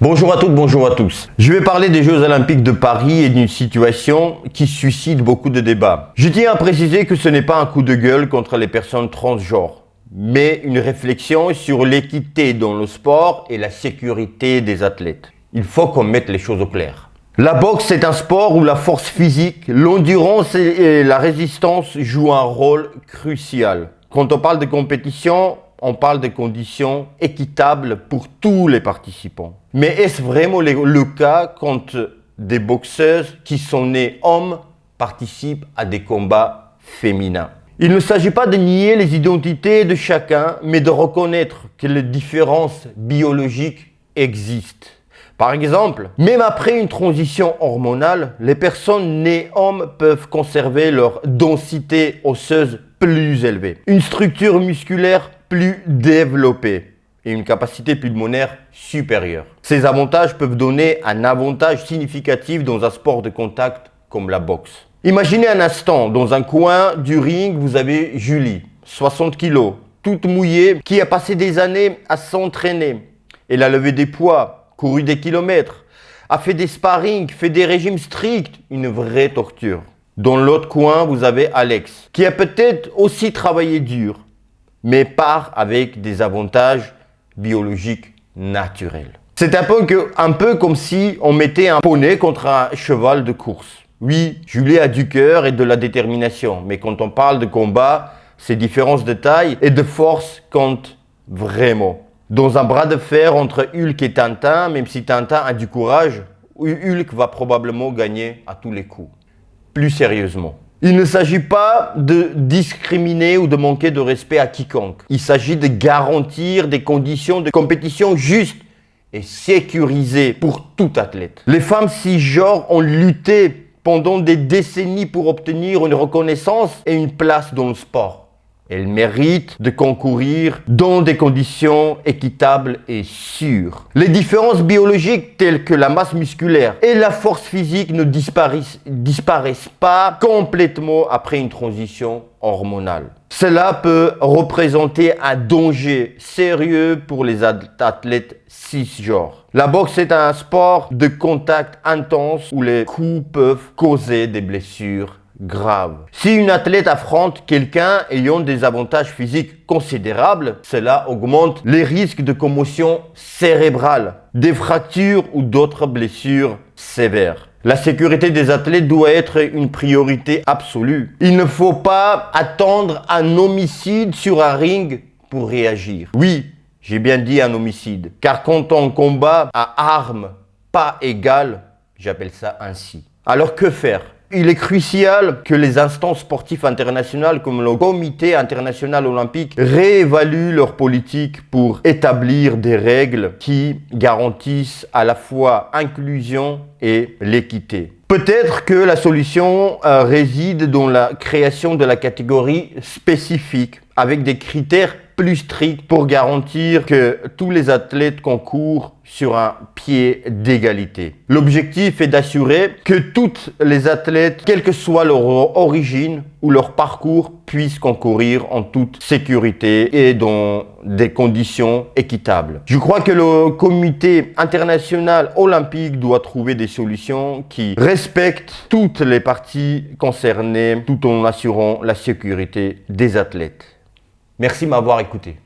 Bonjour à toutes, bonjour à tous. Je vais parler des Jeux Olympiques de Paris et d'une situation qui suscite beaucoup de débats. Je tiens à préciser que ce n'est pas un coup de gueule contre les personnes transgenres, mais une réflexion sur l'équité dans le sport et la sécurité des athlètes. Il faut qu'on mette les choses au clair. La boxe est un sport où la force physique, l'endurance et la résistance jouent un rôle crucial. Quand on parle de compétition, on parle de conditions équitables pour tous les participants. Mais est-ce vraiment le cas quand des boxeuses qui sont nées hommes participent à des combats féminins? Il ne s'agit pas de nier les identités de chacun, mais de reconnaître que les différences biologiques existent. Par exemple, même après une transition hormonale, les personnes nées hommes peuvent conserver leur densité osseuse plus élevée, une structure musculaire plus développée et une capacité pulmonaire supérieure. Ces avantages peuvent donner un avantage significatif dans un sport de contact comme la boxe. Imaginez un instant, dans un coin du ring, vous avez Julie, 60 kg, toute mouillée, qui a passé des années à s'entraîner. Elle a levé des poids, couru des kilomètres, a fait des sparring, fait des régimes stricts, une vraie torture. Dans l'autre coin, vous avez Alex, qui a peut-être aussi travaillé dur, mais part avec des avantages biologiques naturels. C'est un peu comme si on mettait un poney contre un cheval de course. Oui, Julie a du cœur et de la détermination, mais quand on parle de combat, ces différences de taille et de force comptent vraiment. Dans un bras de fer entre Hulk et Tintin, même si Tintin a du courage, Hulk va probablement gagner à tous les coups. Plus sérieusement, il ne s'agit pas de discriminer ou de manquer de respect à quiconque. Il s'agit de garantir des conditions de compétition justes et sécurisées pour tout athlète. Les femmes cisgenres ont lutté pendant des décennies pour obtenir une reconnaissance et une place dans le sport. Elles méritent de concourir dans des conditions équitables et sûres. Les différences biologiques telles que la masse musculaire et la force physique ne disparaissent pas complètement après une transition hormonale. Cela peut représenter un danger sérieux pour les athlètes cisgenres. La boxe est un sport de contact intense où les coups peuvent causer des blessures grave. Si une athlète affronte quelqu'un ayant des avantages physiques considérables, cela augmente les risques de commotion cérébrale, des fractures ou d'autres blessures sévères. La sécurité des athlètes doit être une priorité absolue. Il ne faut pas attendre un homicide sur un ring pour réagir. Oui, j'ai bien dit un homicide, car quand on combat à armes pas égales, j'appelle ça ainsi. Alors que faire ? Il est crucial que les instances sportives internationales comme le Comité international olympique réévaluent leur politique pour établir des règles qui garantissent à la fois l'inclusion et l'équité. Peut-être que la solution réside dans la création de la catégorie spécifique avec des critères plus stricts pour garantir que tous les athlètes concourent sur un pied d'égalité. L'objectif est d'assurer que toutes les athlètes, quelle que soit leur origine ou leur parcours, puissent concourir en toute sécurité et dans des conditions équitables. Je crois que le Comité international olympique doit trouver des solutions qui respectent toutes les parties concernées tout en assurant la sécurité des athlètes. Merci de m'avoir écouté.